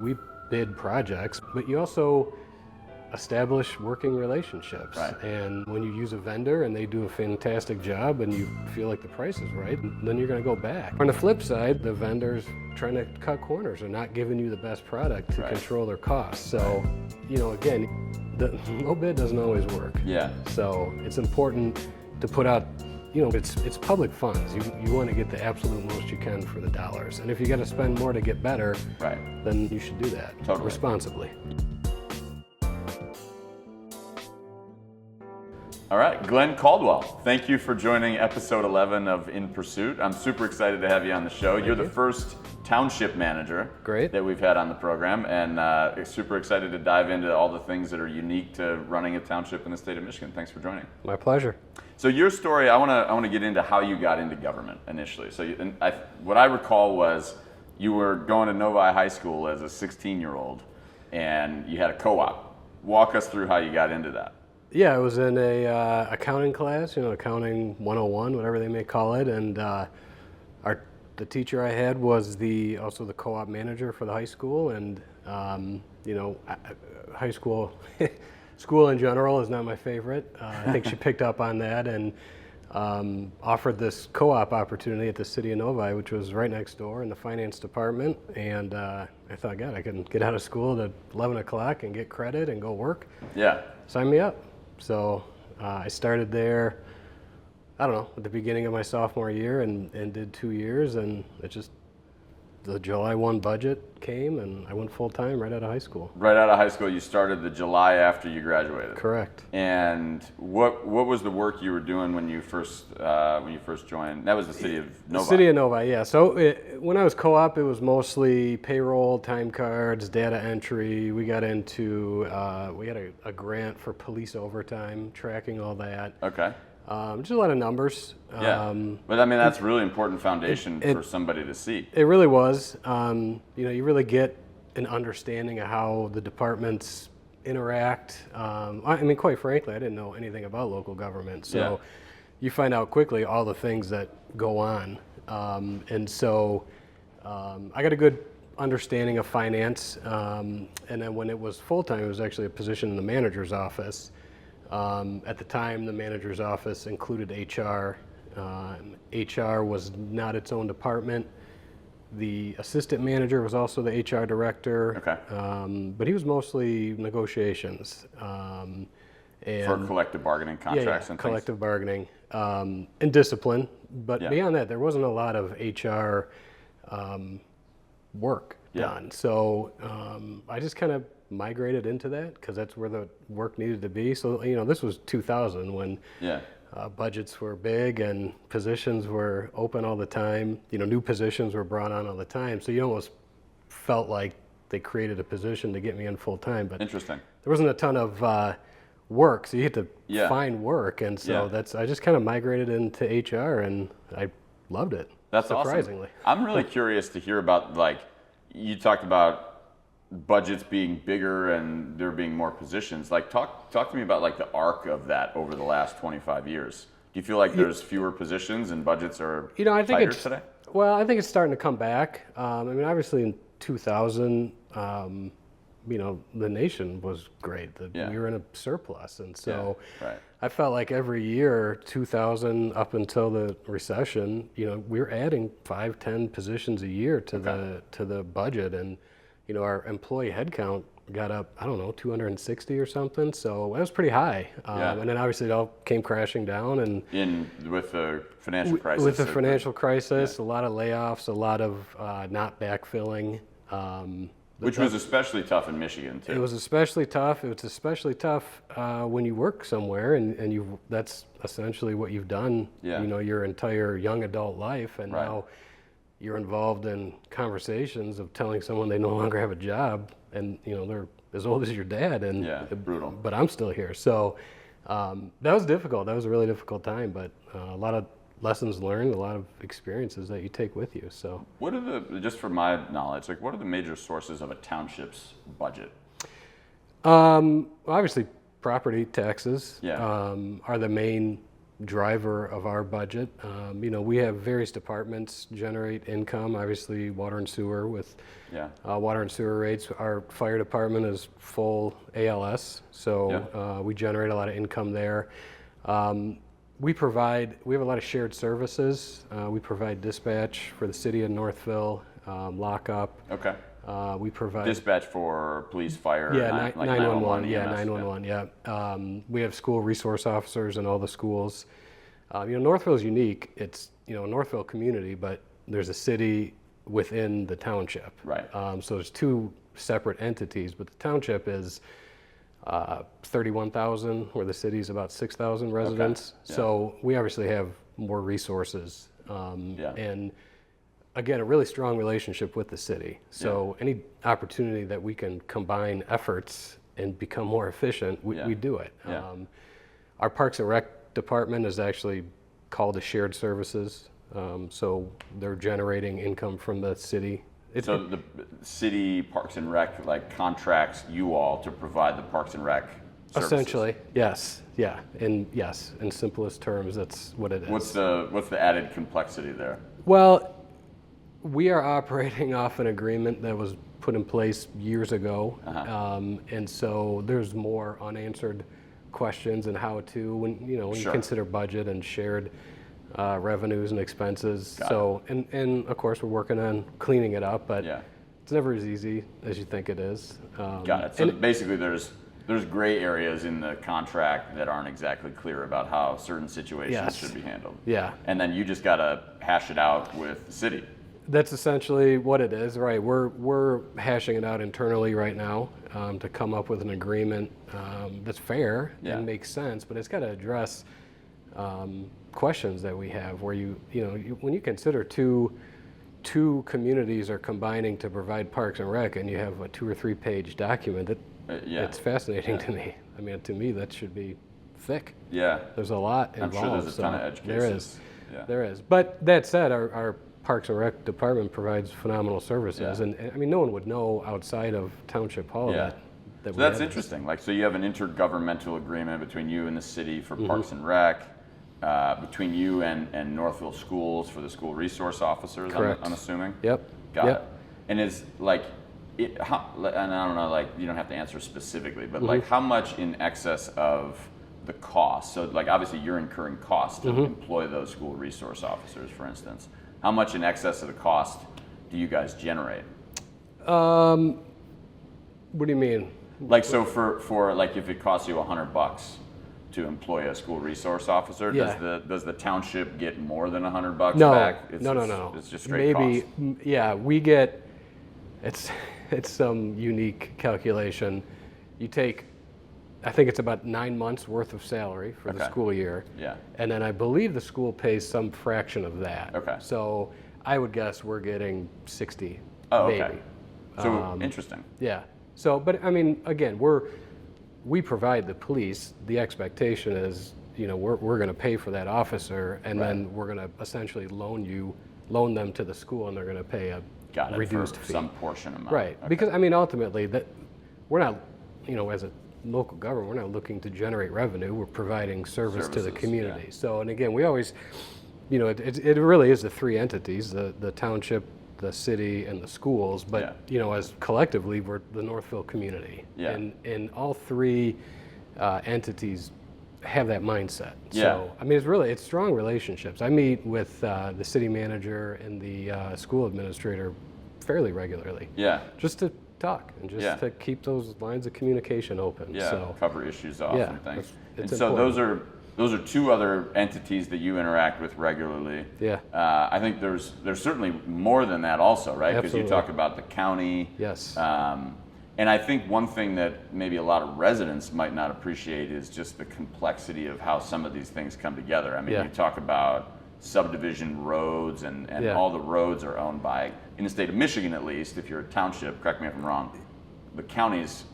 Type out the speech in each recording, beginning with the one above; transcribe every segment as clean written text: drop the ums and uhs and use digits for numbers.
We bid projects, but you also establish working relationships. Right. And when you use a vendor and they do a fantastic job and you feel like the price is right, then you're going to go back. On the flip side, the vendors trying to cut corners or not giving you the best product to control their costs. So, again, the low bid doesn't always work. Yeah. So it's important to put out, it's public funds. You want to get the absolute most you can for the dollars. And if you got to spend more to get better, then you should do that responsibly. All right, Glenn Caldwell, thank you for joining episode 11 of In Pursuit. I'm super excited to have you on the show. You're the first township manager that we've had on the program, and super excited to dive into all the things that are unique to running a township in the state of Michigan. Thanks for joining. My pleasure. So your story, I want to get into how you got into government initially. So what I recall was you were going to Novi High School as a 16-year-old, and you had a co-op. Walk us through how you got into that. Yeah, I was in a accounting class, accounting 101, whatever they may call it, and the teacher I had was also the co-op manager for the high school, and high school school in general is not my favorite. I think she picked up on that and offered this co-op opportunity at the city of Novi, which was right next door in the finance department, and I thought, God, I can get out of school at 11 o'clock and get credit and go work. Yeah. Sign me up. So I started there, I don't know, at the beginning of my sophomore year and did 2 years, and the July 1 budget came and I went full time right out of high school. Right out of high school, you started the July after you graduated. Correct. And what was the work you were doing when you first joined? That was the city of Novi. The city of Novi, yeah. So when I was co-op, it was mostly payroll, time cards, data entry. We got into we had a grant for police overtime, tracking all that. Okay. Just a lot of numbers. Yeah, but I mean that's really important foundation for somebody to see. It really was. You really get an understanding of how the departments interact. Quite frankly, I didn't know anything about local government, so you find out quickly all the things that go on. And so I got a good understanding of finance, and then when it was full-time, it was actually a position in the manager's office. At the time, the manager's office included HR. HR was not its own department. The assistant manager was also the HR director. Okay. But he was mostly negotiations. And for collective bargaining contracts and things? Collective bargaining and discipline. But beyond that, there wasn't a lot of HR work done. So I just kind of migrated into that because that's where the work needed to be. So this was 2000 when budgets were big and positions were open all the time. New positions were brought on all the time. So you almost felt like they created a position to get me in full time. But interesting. There wasn't a ton of work, so you had to find work, and so I just kind of migrated into HR, and I loved it. That's surprisingly awesome. I'm really curious to hear about you talked about budgets being bigger and there being more positions. Talk to me about the arc of that over the last 25 years. Do you feel like there's fewer positions and budgets are I think tighter today? Well, I think it's starting to come back. Obviously in 2000, the nation was great. We were in a surplus, and so I felt like every year, 2000 up until the recession, we were adding 5-10 positions a year to the budget, and our employee headcount got up, 260 or something. So it was pretty high. And then obviously it all came crashing down. And with the financial crisis. With the financial crisis, a lot of layoffs, a lot of not backfilling. Which was especially tough in Michigan too. It was especially tough. It was especially tough when you work somewhere and that's essentially what you've done, your entire young adult life. And now you're involved in conversations of telling someone they no longer have a job, and they're as old as your dad, and brutal. But I'm still here, so that was difficult. That was a really difficult time, but a lot of lessons learned, a lot of experiences that you take with you. So, what are just for my knowledge, what are the major sources of a township's budget? Obviously, property taxes are the main driver of our budget. We have various departments generate income, obviously water and sewer with water and sewer rates. Our fire department is full ALS, so we generate a lot of income there. We have a lot of shared services. We provide dispatch for the city of Northville, lockup. Okay. We provide dispatch for police, fire, 911. EMS, 911. We have school resource officers in all the schools. Northville is unique. It's a Northville community, but there's a city within the township. Right. So there's two separate entities, but the township is 31,000, where the city is about 6,000 residents. Okay. Yeah. So we obviously have more resources. And again, a really strong relationship with the city. So any opportunity that we can combine efforts and become more efficient, we do it. Our Parks and Rec department is actually called the Shared Services. So they're generating income from the city. So the city Parks and Rec contracts you all to provide the Parks and Rec services? Essentially, yes. Yeah, in simplest terms, that's what it is. What's the added complexity there? Well, we are operating off an agreement that was put in place years ago, and so there's more unanswered questions and how to when you consider budget and shared revenues and expenses. And of course we're working on cleaning it up, but it's never as easy as you think it is. Got it. So basically, there's gray areas in the contract that aren't exactly clear about how certain situations should be handled. Yeah. And then you just gotta hash it out with the city. That's essentially what it is, right? We're hashing it out internally right now to come up with an agreement that's fair and makes sense, but it's got to address questions that we have. Where when you consider two communities are combining to provide Parks and Rec, and you have a 2 or 3 page document, it's fascinating to me. I mean, to me, that should be thick. Yeah. There's a lot involved. I'm sure there's a ton of edge cases. There is. But that said, our Parks and Rec department provides phenomenal services, and I mean, no one would know outside of Township Hall that so that's interesting. So you have an intergovernmental agreement between you and the city for Parks and Rec, between you and Northville Schools for the school resource officers. Correct. I'm assuming. Yep. Got it. And is and I don't know, you don't have to answer specifically, but how much in excess of the cost? So obviously you're incurring costs to employ those school resource officers, for instance. How much in excess of the cost do you guys generate? What do you mean? So for if it costs you $100 to employ a school resoce officer, does the township get more than $100 back? No. It's just straight cost. We get. It's some unique calculation. You take, I think it's about 9 months worth of salary for the school year. Yeah. And then I believe the school pays some fraction of that. Okay. So I would guess we're getting 60. Oh, maybe. okay. So interesting. Yeah. So, but I mean, again, we provide the police. The expectation is, we're going to pay for that officer, and then we're going to essentially loan them to the school, and they're going to pay a reduced fee. Some portion amount. Right. Okay. Because I mean, ultimately, that we're not, as a local government, we're not looking to generate revenue. We're providing services to the community. Yeah. So, and again, we always, it really is the 3 entities: the township, the city, and the schools. But as collectively, we're the Northville community. Yeah. And all 3 entities have that mindset. Yeah. So, I mean, it's strong relationships. I meet with the city manager and the school administrator fairly regularly. Yeah. Just to talk and just to keep those lines of communication open. Yeah. So, cover issues off and things. It's and so those are 2 other entities that you interact with regularly. Yeah. I think there's certainly more than that also, right? Because you talk about the county. Yes. And I think one thing that maybe a lot of residents might not appreciate is just the complexity of how some of these things come together. I mean, you talk about subdivision roads and all the roads are owned by, in the state of Michigan at least, if you're a township, correct me if I'm wrong, the counties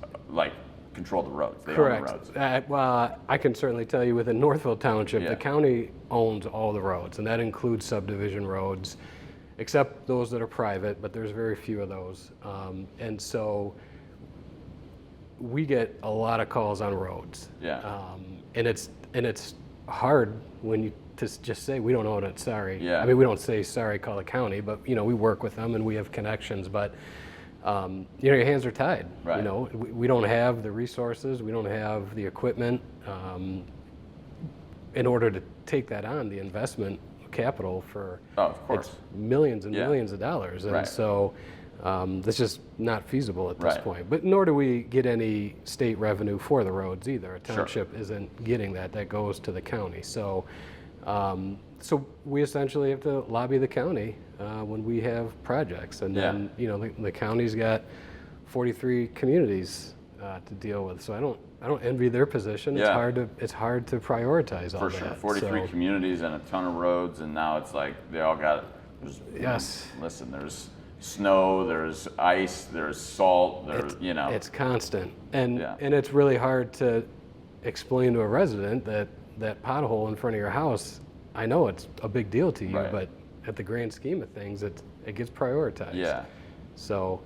control the roads. They own the roads. Well, I can certainly tell you within Northville Township, the county owns all the roads, and that includes subdivision roads, except those that are private, but there's very few of those. And so we get a lot of calls on roads. Yeah. And it's hard when you just say we don't own it, sorry. Yeah. I mean, we don't say sorry, call the county, but we work with them and we have connections, but your hands are tied. Right. We don't have the resources, we don't have the equipment in order to take that on, the investment capital for it's millions and millions of dollars, and so that's just not feasible at this point. But nor do we get any state revenue for the roads either. A township isn't getting that. That goes to the county. So so we essentially have to lobby the county when we have projects, and then the county's got 43 communities to deal with. So I don't envy their position. It's hard to prioritize all that. For sure. 43 communities and a ton of roads, and now it's like they all got. Listen, there's snow, there's ice, there's salt, It's constant, and it's really hard to explain to a resident that pothole in front of your house. I know it's a big deal to you, but at the grand scheme of things, it gets prioritized. Yeah. So,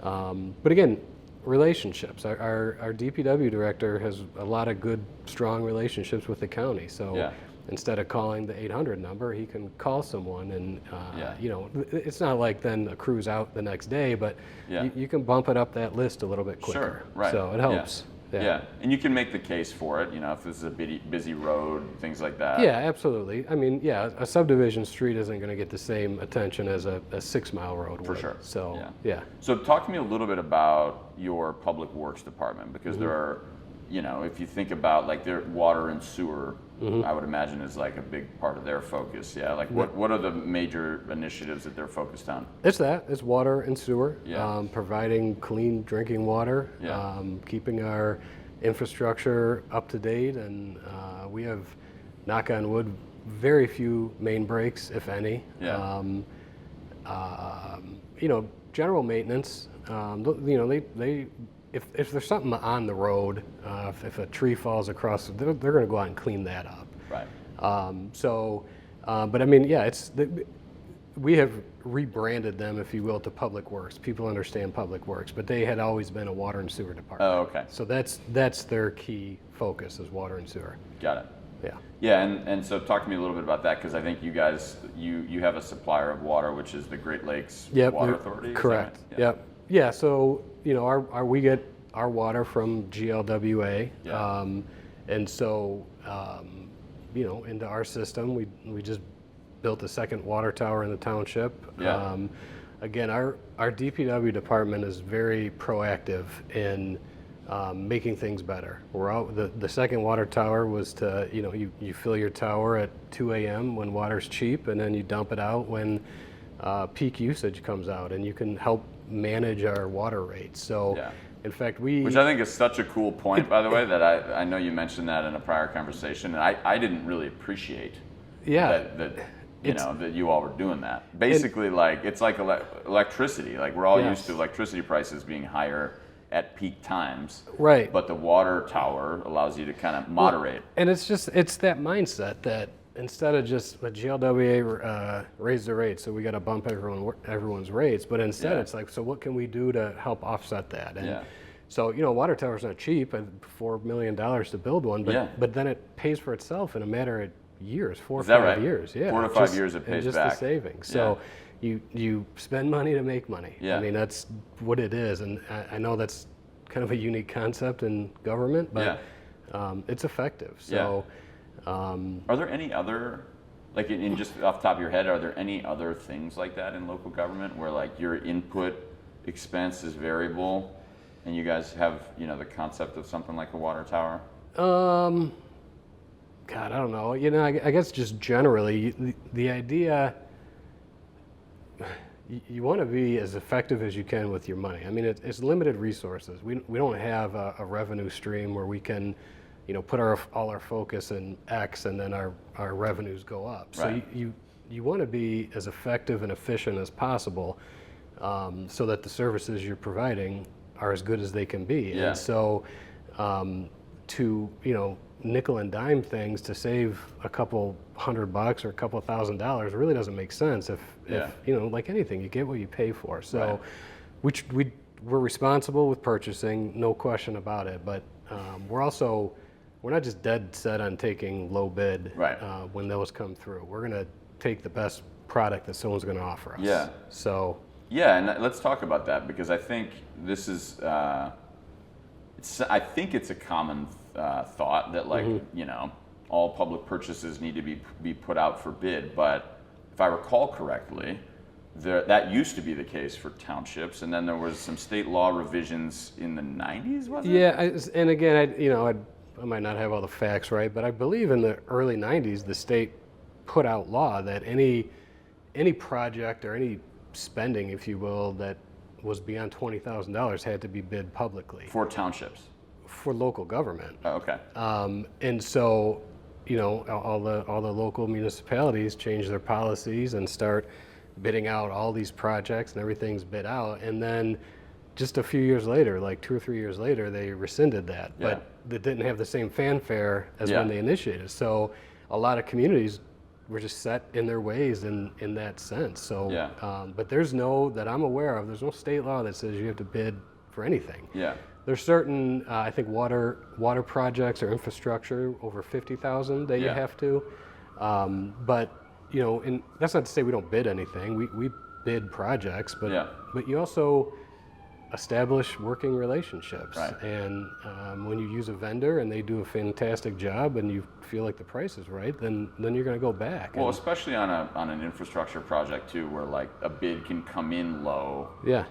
but again, relationships. Our DPW director has a lot of good, strong relationships with the county. So instead of calling the 800 number, he can call someone, and it's not like then a crew's out the next day, but you can bump it up that list a little bit quicker. Sure, right. So it helps. Yeah, and you can make the case for it, if this is a busy road, things like that. Yeah, absolutely. I mean, a subdivision street isn't going to get the same attention as a 6-mile road would. For sure. So, So talk to me a little bit about your public works department, because there are, if you think about like their water and sewer, I would imagine is like a big part of their focus. Yeah, like what are the major initiatives that they're focused on? It's water and sewer, providing clean drinking water, keeping our infrastructure up to date, and we have, knock on wood, very few main breaks, if any. General maintenance. If there's something on the road, if a tree falls across, they're going to go out and clean that up. Right. But I mean, we have rebranded them, if you will, to Public Works. People understand Public Works, but they had always been a water and sewer department. Oh, okay. So that's their key focus, is water and sewer. Got it. Yeah. Yeah, and so talk to me a little bit about that, because I think you guys, you have a supplier of water, which is the Great Lakes Water Authority. Correct. Yep. Yeah. So we get our water from GLWA, and so into our system, we just built a second water tower in the township. Again, our DPW department is very proactive in making things better. The second water tower was to, you fill your tower at 2 a.m. when water's cheap, and then you dump it out when peak usage comes out, and you can help manage our water rates. So, in fact, which I think is such a cool point, by the way, that I know you mentioned that in a prior conversation, and I didn't really appreciate that you all were doing that. Basically, it's like electricity. Like, we're all used to electricity prices being higher at peak times. Right. But the water tower allows you to kind of moderate. And it's that mindset that instead of just the GLWA raise the rates, so we got to bump everyone's rates, but instead it's like, so what can we do to help offset that? And so, water tower's not cheap, $4 million to build one, but then it pays for itself in a matter of years, 4 or 5 years. Yeah. 4 to 5 years it pays back. Just the savings. So you spend money to make money. I mean, that's what it is. And I know that's kind of a unique concept in government, but it's effective. So. Are there any other, like in just off the top of your head, are there any other things like that in local government where like your input expense is variable, and you guys have the concept of something like a water tower? God, I don't know. I guess just generally the idea, you want to be as effective as you can with your money. I mean, it's limited resources. We don't have a revenue stream where we can put all our focus in X and then our revenues go up. So you want to be as effective and efficient as possible, so that the services you're providing are as good as they can be. And so to nickel and dime things to save a couple $100 or a couple $1,000 really doesn't make sense if like anything, you get what you pay for. So we're responsible with purchasing, no question about it, but we're also we're not just dead set on taking low bid Right. When those come through. We're going to take the best product that someone's going to offer us. Yeah. So. Yeah, and let's talk about that, because I think this is, I think it's a common thought that, like, you know, all public purchases need to be put out for bid. But if I recall correctly, that used to be the case for townships, and then there was some state law revisions in the 90s, was it? Yeah, and again, I might not have all the facts right, but I believe in the early 90s, the state put out law that any project or any spending, if you will, that was beyond $20,000 had to be bid publicly. For townships? For local government. Oh, okay. And so, you know, all the local municipalities change their policies and start bidding out all these projects, and everything's bid out. And then just a few years later, like 2 or 3 years later, they rescinded that. Yeah. But they didn't have the same fanfare as when they initiated. So a lot of communities were just set in their ways in that sense. So, but there's that I'm aware of, there's no state law that says you have to bid for anything. Yeah. There's certain, I think, water projects or infrastructure over 50,000 that you have to. But you know, and that's not to say we don't bid anything. We bid projects, but you also establish working relationships. Right. And when you use a vendor and they do a fantastic job and you feel like the price is right, then you're going to go back. Well, especially on an infrastructure project too, where like a bid can come in low. Yeah.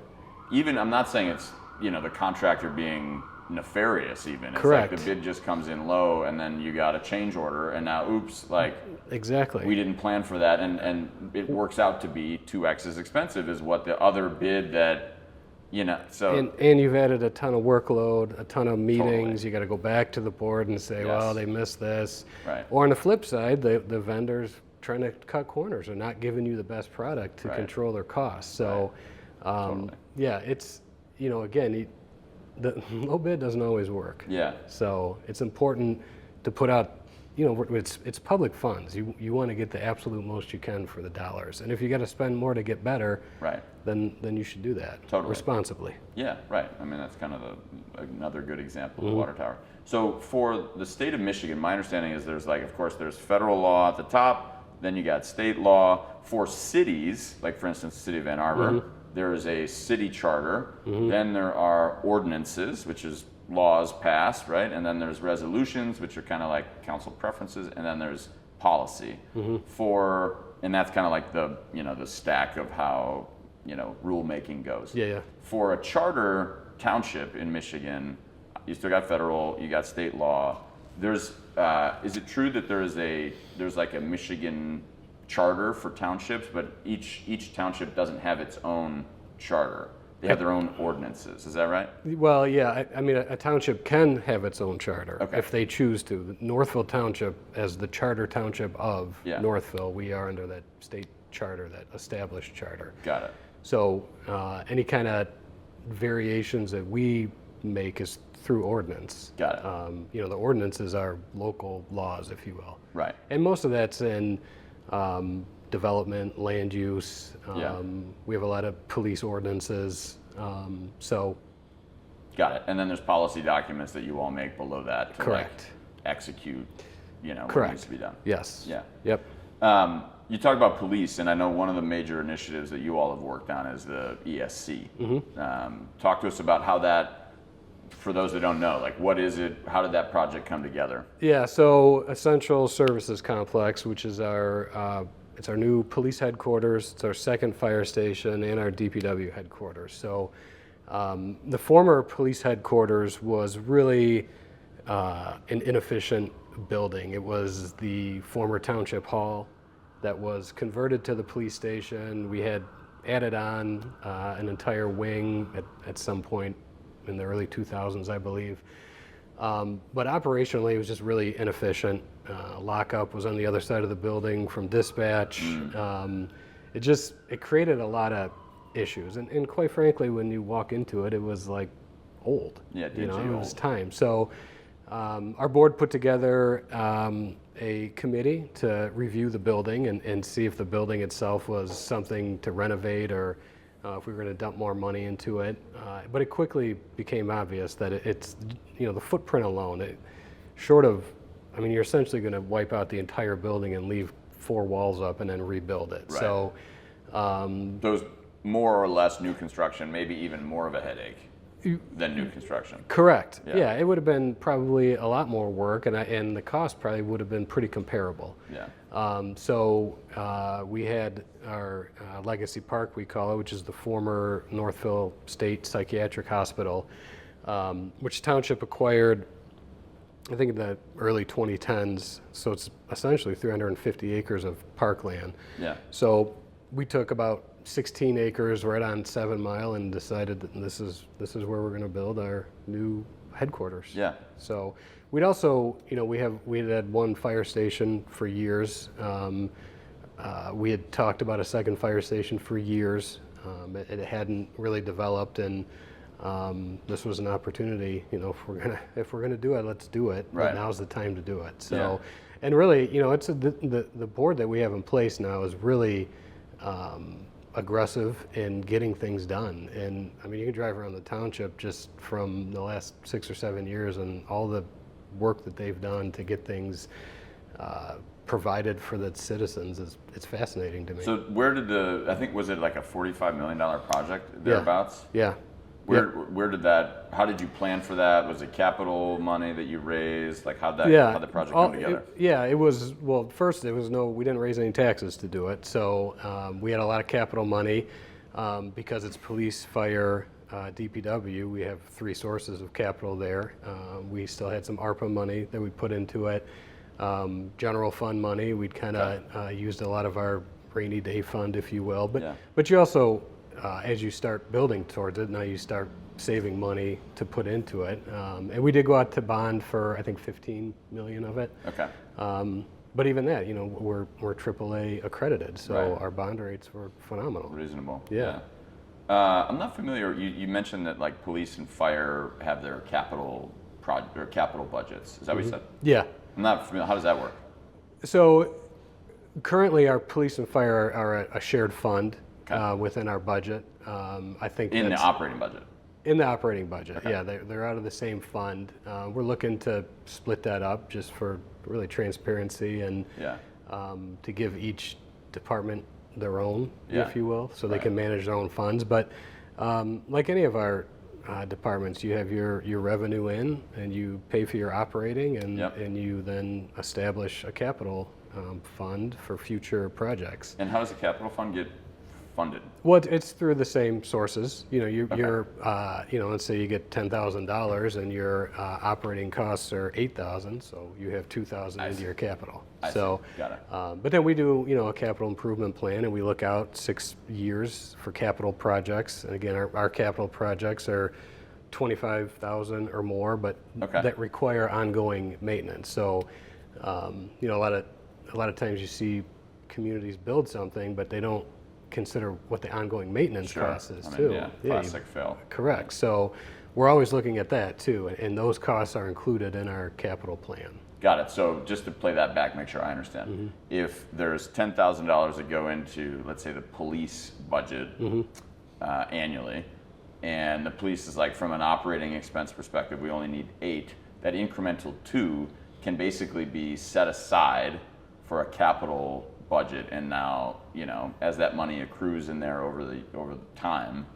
Even, I'm not saying it's, you know, the contractor being nefarious even. It's Correct. like the bid just comes in low, and then you got a change order, and now oops, like exactly, we didn't plan for that, and it works out to be 2x as expensive as what the other bid that, you know, so. And you've added a ton of workload, a ton of meetings. Totally. You got to go back to the board and say, well, they missed this. Right. Or on the flip side, the vendors trying to cut corners or not giving you the best product to control their costs. So, yeah, it's, you know, again, the low bid doesn't always work. Yeah. So it's important to put out, you know, it's public funds. You want to get the absolute most you can for the dollars. And if you got to spend more to get better, then you should do that responsibly. Yeah, right. I mean, that's kind of another good example of the water tower. So for the state of Michigan, my understanding is there's like, of course, there's federal law at the top, then you got state law. For cities, like for instance, the city of Ann Arbor, there is a city charter, then there are ordinances, which is laws passed, right? And then there's resolutions, which are kind of like council preferences, and then there's policy and that's kind of like the, you know, the stack of how, you know, rulemaking goes. Yeah. For a charter township in Michigan, you still got federal, you got state law. There's, is it true that there's like a Michigan charter for townships, but each township doesn't have its own charter? They have their own ordinances. Is that right? Well, yeah. I mean, a township can have its own charter if they choose to. Northville Township, as the charter township of Northville, we are under that state charter, that established charter. Got it. So any kind of variations that we make is through ordinance. Got it. You know, the ordinances are local laws, if you will. Right. And most of that's in development, land use. We have a lot of police ordinances. So. Got it. And then there's policy documents that you all make below that to like execute, you know, what needs to be done. Yes. Yeah. Yep. You talk about police, and I know one of the major initiatives that you all have worked on is the ESC. Talk to us about how that, for those that don't know, like what is it, how did that project come together? Yeah, so Essential Services Complex, which is it's our new police headquarters, it's our second fire station, and our DPW headquarters. So the former police headquarters was really an inefficient building. It was the former township hall that was converted to the police station. We had added on an entire wing at some point in the early 2000s, I believe. But operationally, it was just really inefficient. Lockup was on the other side of the building from dispatch. It created a lot of issues. And quite frankly, when you walk into it, it was like old. Yeah, it was time. So our board put together a committee to review the building and see if the building itself was something to renovate or if we were going to dump more money into it. But it quickly became obvious that it's, you know, the footprint alone, short of, I mean, you're essentially going to wipe out the entire building and leave 4 walls up and then rebuild it. Right. So those more or less new construction, maybe even more of a headache than new construction. Correct. Yeah, it would have been probably a lot more work, and the cost probably would have been pretty comparable. Yeah. So we had our Legacy Park, we call it, which is the former Northville State Psychiatric Hospital, which Township acquired, I think, in the early 2010s. So it's essentially 350 acres of parkland. Yeah. So we took about 16 acres right on 7 Mile and decided that this is where we're going to build our new headquarters. Yeah. So we'd also, we had one fire station for years. We had talked about a second fire station for years. It hadn't really developed, and this was an opportunity. If we're gonna do it, let's do it. Right. But now's the time to do it. So, and really, it's the board that we have in place now is really aggressive in getting things done. And I mean, you can drive around the township just from the last 6 or 7 years and all the work that they've done to get things provided for the citizens. It's fascinating to me. So where did I think, was it like a $45 million project thereabouts? Yeah. Where did that, how did you plan for that? Was it capital money that you raised? Like how'd the project come together? It was, well, first we didn't raise any taxes to do it. So we had a lot of capital money because it's police, fire, DPW. We have 3 sources of capital there. We still had some ARPA money that we put into it. General fund money, we'd kind of used a lot of our rainy day fund, if you will. But you also, as you start building towards it, now you start saving money to put into it. And we did go out to bond for, I think, 15 million of it. Okay. But even that, we're AAA accredited, so our bond rates were phenomenal. Reasonable. Yeah. I'm not familiar. You mentioned that like police and fire have their capital budgets. Is that what you said? Yeah. I'm not familiar. How does that work? So currently, our police and fire are a shared fund within our budget. I think in the operating budget. In the operating budget, yeah, they're out of the same fund. We're looking to split that up just for really transparency and to give each department their own, if you will, so they can manage their own funds. But like any of our departments, you have your revenue in, and you pay for your operating, and you then establish a capital fund for future projects. And how does the capital fund get funded? Well, it's through the same sources. You're let's say you get $10,000 and your operating costs are $8,000, so you have $2,000 into your capital. Got it. But then we do, a capital improvement plan, and we look out 6 years for capital projects. And again, our capital projects are $25,000 or more, but that require ongoing maintenance. So, a lot of times you see communities build something, but they don't consider what the ongoing maintenance cost is too. Classic fail. Correct. So we're always looking at that too, and those costs are included in our capital plan. Got it. So just to play that back, make sure I understand. If there's $10,000 that go into, let's say, the police budget annually, and the police is like, from an operating expense perspective, we only need 8, that incremental 2 can basically be set aside for a capital budget, and now as that money accrues in there over the time,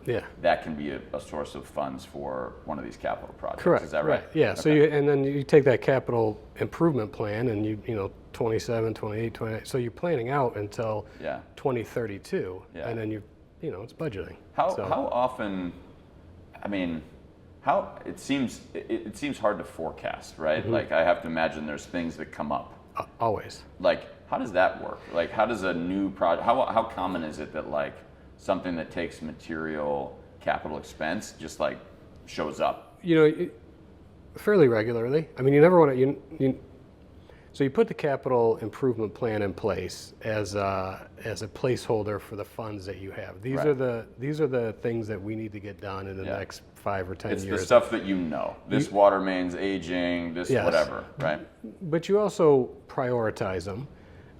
that can be a source of funds for one of these capital projects. Correct. Is that right? Yeah. So then you take that capital improvement plan, and you 27, 28, 29. So you're planning out until 2032, and then it's budgeting. How often? I mean, it seems hard to forecast, right? Like, I have to imagine there's things that come up. Always. Like, how does that work? Like, how does a new project, how common is it that like something that takes material capital expense just like shows up? Fairly regularly. I mean, you never want to, so you put the capital improvement plan in place as a placeholder for the funds that you have. These are the things that we need to get done in the next 5 or 10 years. It's the stuff that this water main's aging, this whatever, right? But you also prioritize them.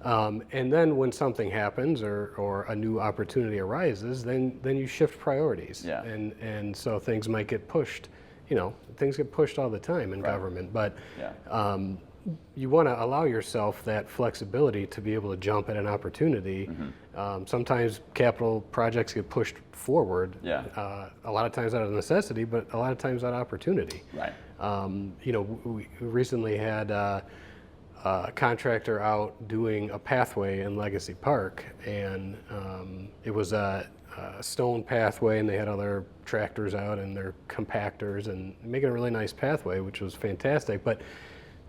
And then when something happens or a new opportunity arises, then you shift priorities. And so things might get pushed things get pushed all the time in Right. government, but Yeah. you want to allow yourself that flexibility to be able to jump at an opportunity. Sometimes capital projects get pushed forward. Yeah. A lot of times out of necessity, but a lot of times out of opportunity. Right. We recently had a contractor out doing a pathway in Legacy Park, and it was a stone pathway, and they had all their tractors out and their compactors and making a really nice pathway, which was fantastic. But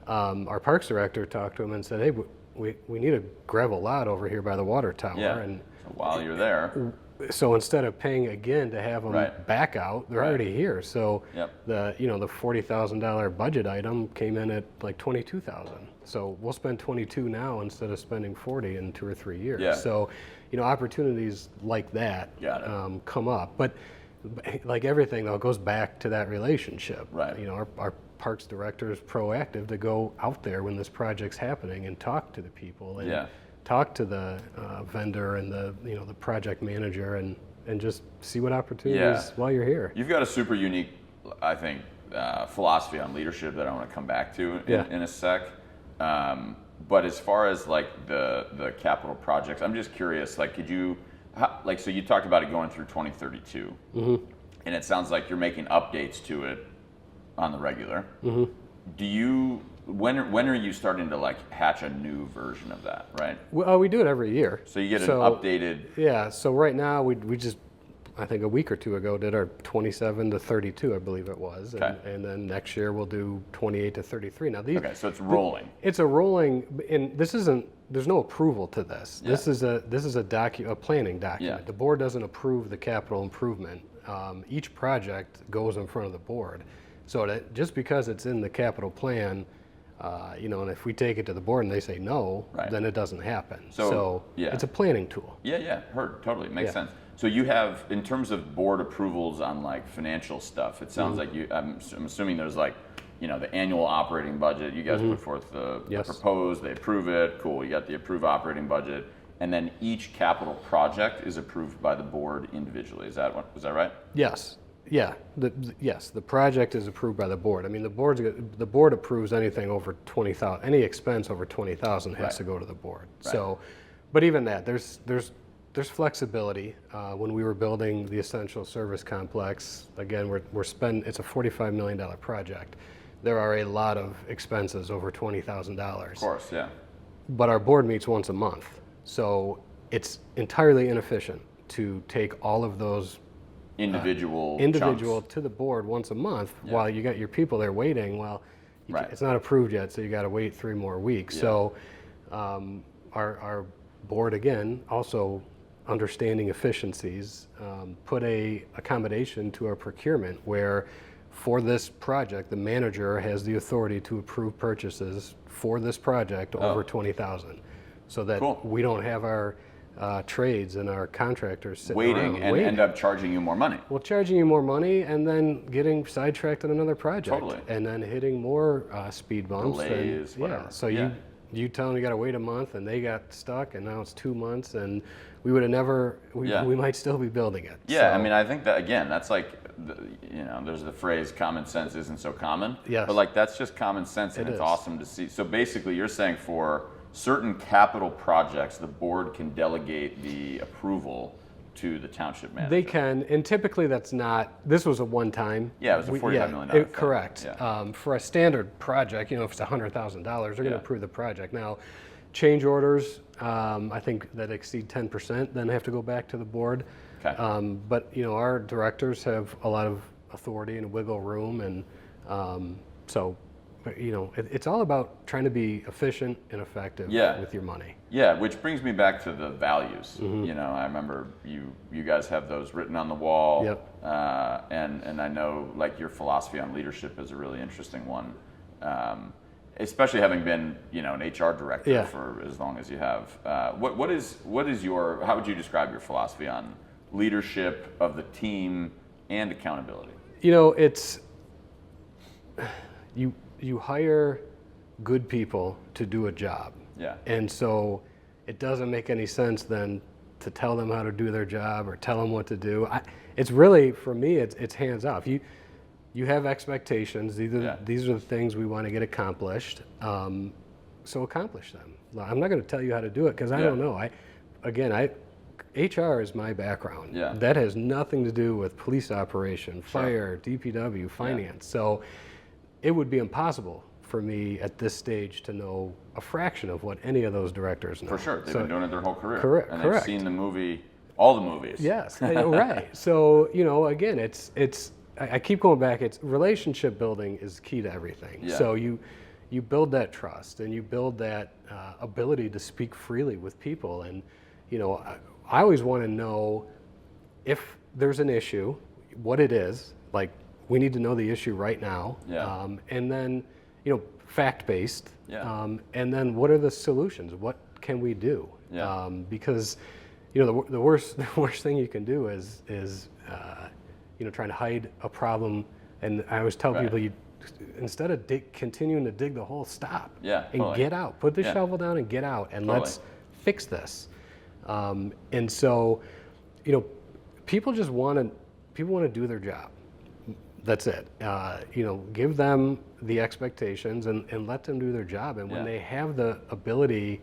our parks director talked to him and said, hey, we need a gravel lot over here by the water tower. Yeah. And So while you're there. so instead of paying again to have them Right. back out, they're Right. already here. So Yep. the $40,000 budget item came in at like 22,000. So we'll spend 22 now instead of spending 40 in 2 or 3 years. Yeah. So opportunities like that Got it. come up. But like everything though, it goes back to that relationship. Right. Our parks director is proactive to go out there when this project's happening and talk to the people and Yeah. talk to the vendor and the project manager and just see what opportunities while you're here. You've got a super unique, I think, philosophy on leadership that I want to come back to in a sec. But as far as like the capital projects, I'm just curious. Like, so you talked about it going through 2032, and it sounds like you're making updates to it on the regular. Do you? When are you starting to like hatch a new version of that? Right. Well, we do it every year. So you get an updated. Yeah. So right now we just, I think a week or two ago, did our 27 to 32, I believe it was, and then next year we'll do 28 to 33. Now these. Okay, so it's rolling. It's a rolling, and this isn't. There's no approval to this. Yeah. This is a planning document. Yeah. The board doesn't approve the capital improvement. Each project goes in front of the board. So that just because it's in the capital plan, and if we take it to the board and they say no, Right. then it doesn't happen. So, yeah. It's a planning tool. Yeah, heard. Totally. Makes Yeah. sense. So you have, in terms of board approvals on like financial stuff, it sounds like I'm assuming there's like, the annual operating budget. You guys put forth the Yes. proposed, they approve it. Cool. You got the approved operating budget. And then each capital project is approved by the board individually. Is that right? Yes. Yeah. Yes. The project is approved by the board. I mean, the board approves anything over 20,000. Any expense over 20,000 has Right. to go to the board. Right. So, but even that, there's flexibility. When we were building the essential service complex, again, it's a $45 million project. There are a lot of expenses over $20,000. Of course, yeah. But our board meets once a month. So it's entirely inefficient to take all of those Individual chunks. to the board once a month while you got your people there waiting. Well, Right. it's not approved yet, so you got to wait 3 more weeks. Yeah. So our board, again, also understanding efficiencies, put a accommodation to our procurement where for this project, the manager has the authority to approve purchases for this project over 20,000, so that Cool. we don't have our trades and our contractors sitting Waiting around and end up charging you more money. Well, charging you more money and then getting sidetracked on another project. Totally. And then hitting more speed bumps. Delays, and, whatever. So Yeah. you tell them you got to wait a month and they got stuck and now it's 2 months and we would have never, we might still be building it. Yeah, So, I mean, I think that, again, that's like, there's the phrase common sense isn't so common. Yes. But like, that's just common sense and It it's is. awesome to see. So basically you're saying for certain capital projects, the board can delegate the approval to the township manager. They can, and typically that's not, this was a one-time. Yeah, it was a $45 million thing. Correct. Yeah. For a standard project, if it's $100,000, they're going Yeah. to approve the project. Now, change orders, I think that exceed 10%, then have to go back to the board. Okay. But, our directors have a lot of authority and wiggle room, and so, it's all about trying to be efficient and effective with your money. Yeah, which brings me back to the values. I remember you guys have those written on the wall. Yep. And I know like your philosophy on leadership is a really interesting one. Especially having been, an HR director for as long as you have. What is your, how would you describe your philosophy on leadership of the team and accountability? It's, you hire good people to do a job. Yeah. And so it doesn't make any sense then to tell them how to do their job or tell them what to do. It's really, for me, it's hands off. you have expectations. These are the things we want to get accomplished. So accomplish them. I'm not going to tell you how to do it because I don't know. HR is my background. Yeah. That has nothing to do with police operation, fire, DPW, finance. So it would be impossible for me at this stage to know a fraction of what any of those directors know. For sure. They've been doing it their whole career. Correct. And they've seen all the movies. Yes, right. So, again, I keep going back, it's relationship building is key to everything. Yeah. So you build that trust and you build that ability to speak freely with people. And, I always want to know if there's an issue, what it is, like we need to know the issue right now. Yeah. And then, fact-based. Yeah. And then what are the solutions? What can we do? Yeah. Because, the worst thing you can do is trying to hide a problem. And I always tell people, instead of continuing to dig the hole, stop. Yeah. And Totally. get out. Put the shovel down and get out, and let's fix this. And so, people want to do their job. That's it. Give them the expectations and let them do their job. And when they have the ability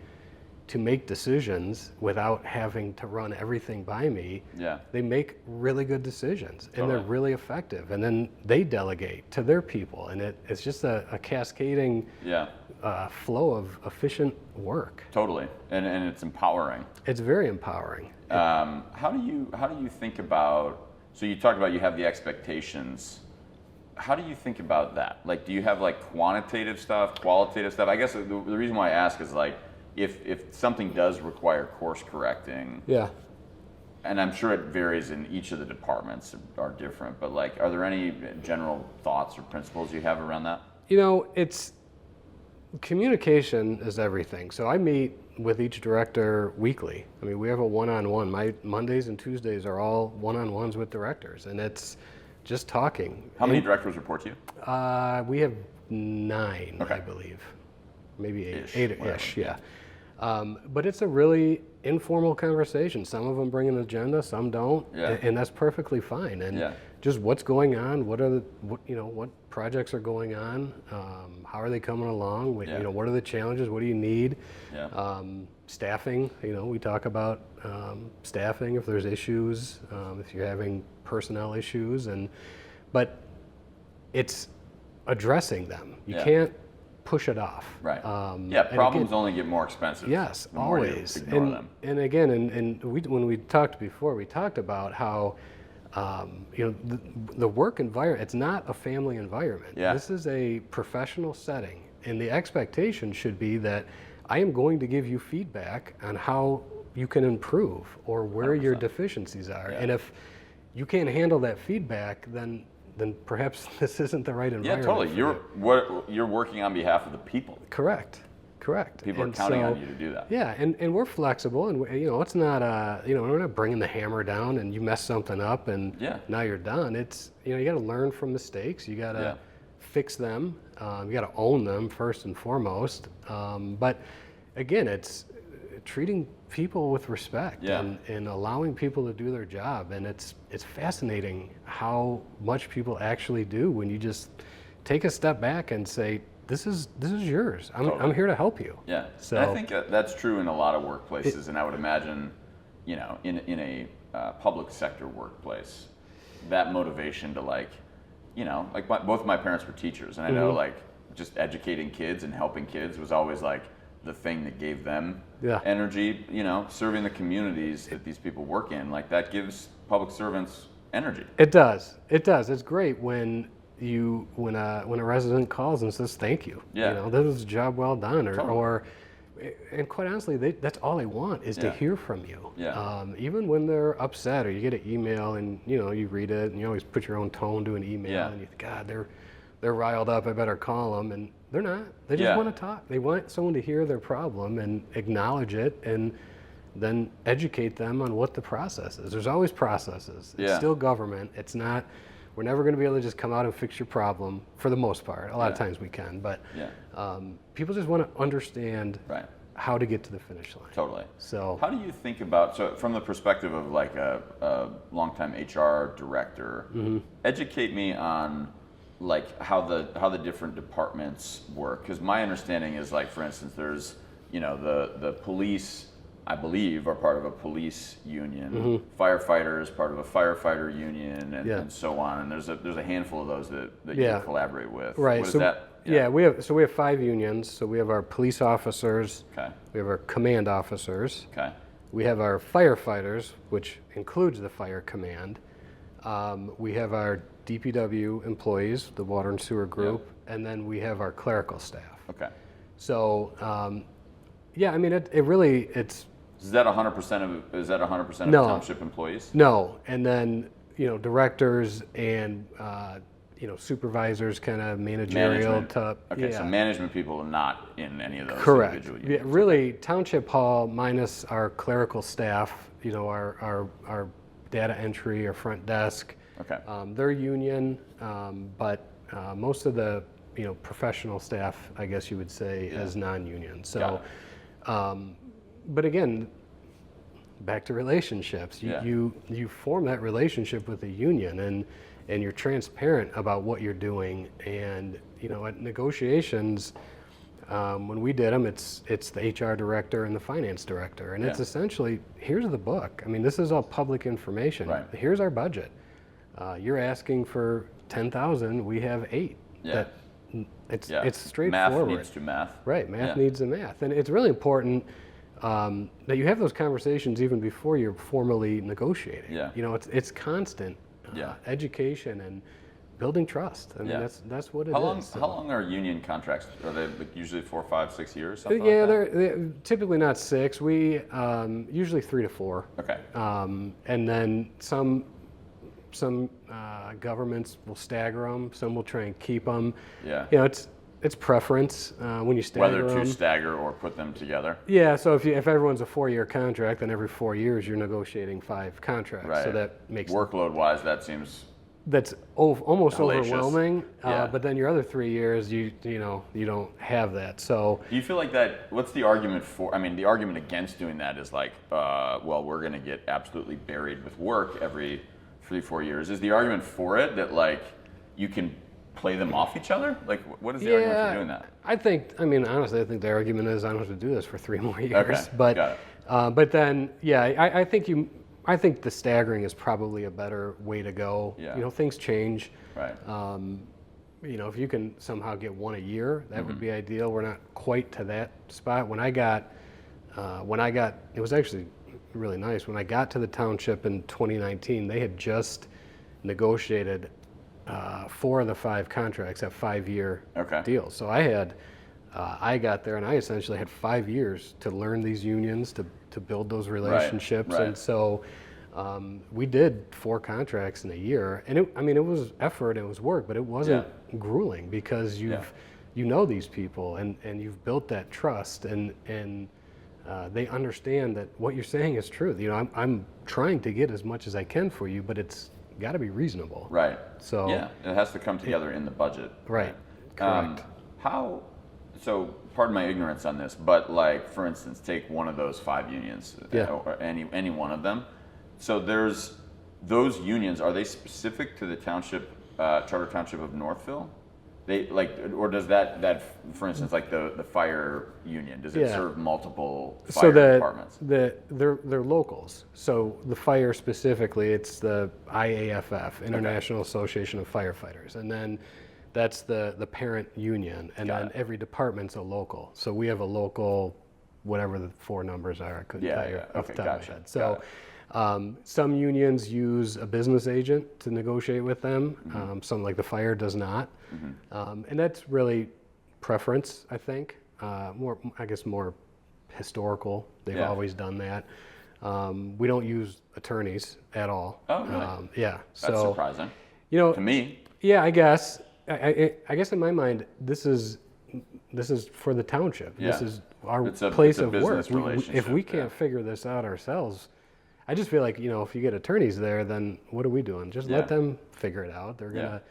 to make decisions without having to run everything by me, they make really good decisions and they're really effective. And then they delegate to their people, and it's just a cascading flow of efficient work. Totally, and it's empowering. It's very empowering. How do you think about? So you talked about you have the expectations. How do you think about that? Like, do you have like quantitative stuff, qualitative stuff? I guess the reason why I ask is like, if something does require course correcting, and I'm sure it varies in each of the departments are different, but like, are there any general thoughts or principles you have around that? It's communication is everything. So I meet with each director weekly. I mean, we have a one-on-one. My Mondays and Tuesdays are all one-on-ones with directors, and it's just talking. How many directors report to you? We have 9, I believe. Maybe 8-ish, yeah. But it's a really informal conversation. Some of them bring an agenda, some don't, and that's perfectly fine. And just what's going on, what projects are going on, how are they coming along? What are the challenges? What do you need? Staffing. We talk about staffing if there's issues, if you're having personnel issues, but it's addressing them. You can't push it off. Right. Problems only get more expensive. Yes, the more always. You ignore them. And again, when we talked before, we talked about how the work environment, it's not a family environment. This is a professional setting, and the expectation should be that I am going to give you feedback on how you can improve or where 100%. Your deficiencies are. And if you can't handle that feedback, then perhaps this isn't the right environment. Yeah, totally. You're working on behalf of the people. Correct. People are counting on you to do that. Yeah, and we're flexible, and it's not we're not bringing the hammer down and you mess something up and now you're done. It's you got to learn from mistakes. You got to fix them. You got to own them first and foremost. But again, it's treating people with respect and allowing people to do their job. And it's fascinating how much people actually do when you just take a step back and say, this is yours. I'm here to help you. Yeah. So I think that's true in a lot of workplaces, and I would imagine, in a public sector workplace, that motivation to both my parents were teachers, and I know just educating kids and helping kids was always like the thing that gave them energy. Serving the communities that these people work in, like that gives public servants energy. It does. It's great when a resident calls and says thank you. This was a job well done, and quite honestly, that's all they want is to hear from you. Even when they're upset or you get an email and you read it and you always put your own tone to an email and you think, God, they're riled up, I better call them, and they're not. They just want to talk. They want someone to hear their problem and acknowledge it and then educate them on what the process is. There's always processes. It's still government. It's not. We're never going to be able to just come out and fix your problem for the most part. A lot of times we can, but people just want to understand how to get to the finish line. Totally. So how do you think about, from the perspective of like a longtime HR director, educate me on like how the different departments work? Because my understanding is, like, for instance, there's, you know, the police, I believe, are part of a police union. Firefighters part of a firefighter union, and so on. And there's a handful of those that you collaborate with. Right. What is so, that? Yeah, we have 5 unions. So we have our police officers. Okay. We have our command officers. Okay. We have our firefighters, which includes the fire command. We have our DPW employees, the water and sewer group, and then we have our clerical staff. Okay. So, I mean, it really, it's... Is that 100% of No. township employees? No, and then, you know, directors and, you know, supervisors, kind of managerial to... Okay, so management people are not in any of those Correct. individual units. Yeah, really, Township Hall minus our clerical staff, you know, our data entry, our front desk. Okay. They're union, but most of the, you know, professional staff, I guess you would say, is non-union. So, but again, back to relationships. You form that relationship with the union, and you're transparent about what you're doing. And, you know, at negotiations, when we did them, it's the HR director and the finance director, and it's essentially, here's the book. I mean, this is all public information. Right. Here's our budget. You're asking for 10,000. We have 8. Yeah. It's straightforward. Math needs to math. Right. Math needs the math, and it's really important that you have those conversations even before you're formally negotiating. Yeah. You know, it's constant education and building trust. I mean, that's what it is. How long are union contracts? Are they like usually 4, 5, 6 years? Something Yeah, like that? they're typically not 6. We usually 3 to 4. Okay. And then some governments will stagger them. Some will try and keep them. Yeah. You know, it's preference when you stagger them. Whether to stagger or put them together. Yeah. So if everyone's a 4-year contract, then every 4 years you're negotiating 5 contracts. Right. So that makes workload-wise, that seems. That's almost hellacious. overwhelming. Yeah. But then your other 3 years, you don't have that. So Do you feel like that? What's the argument for? I mean, the argument against doing that is like, well, we're going to get absolutely buried with work every 3-4 years. Is the argument for it that, like, you can play them off each other? Like, what is the argument for doing that? Honestly, I think the argument is I don't have to do this for 3 more years. Okay, But got it. but then I think the staggering is probably a better way to go. Yeah. You know, things change. Right. You know, if you can somehow get 1 a year, that would be ideal. We're not quite to that spot. When I got, it was actually really nice. When I got to the township in 2019, they had just negotiated 4 of the 5 contracts at 5-year deals. So I got there and I essentially had 5 years to learn these unions, to build those relationships. Right. And so we did 4 contracts in a year, and it was effort, it was work, but it wasn't grueling because you know these people and you've built that trust, and they understand that what you're saying is true. You know, I'm trying to get as much as I can for you, but it's got to be reasonable. Right. So yeah, it has to come together in the budget. Right. Correct. So, pardon my ignorance on this, but, like, for instance, take one of those 5 unions, or any one of them. So there's those unions. Are they specific to the township, Charter Township of Northville? They or does that for instance, like the fire union, does it serve multiple fire departments? They're locals. So the fire specifically, it's the IAFF, International Association of Firefighters, and then that's the parent union, and then every department's a local. So we have a local, whatever the 4 numbers are, I couldn't tell you off the top of my head. So some unions use a business agent to negotiate with them. Some, like the fire, does not. And that's really preference, I think. More historical. They've always done that. We don't use attorneys at all. Oh, really? Yeah. That's surprising. You know, to me. Yeah, I guess. I guess in my mind, this is for the township. Yeah. This is our place of work. If we can't yeah. figure this out ourselves, I just feel like, you know, if you get attorneys there, then what are we doing? Just let them figure it out. They're gonna.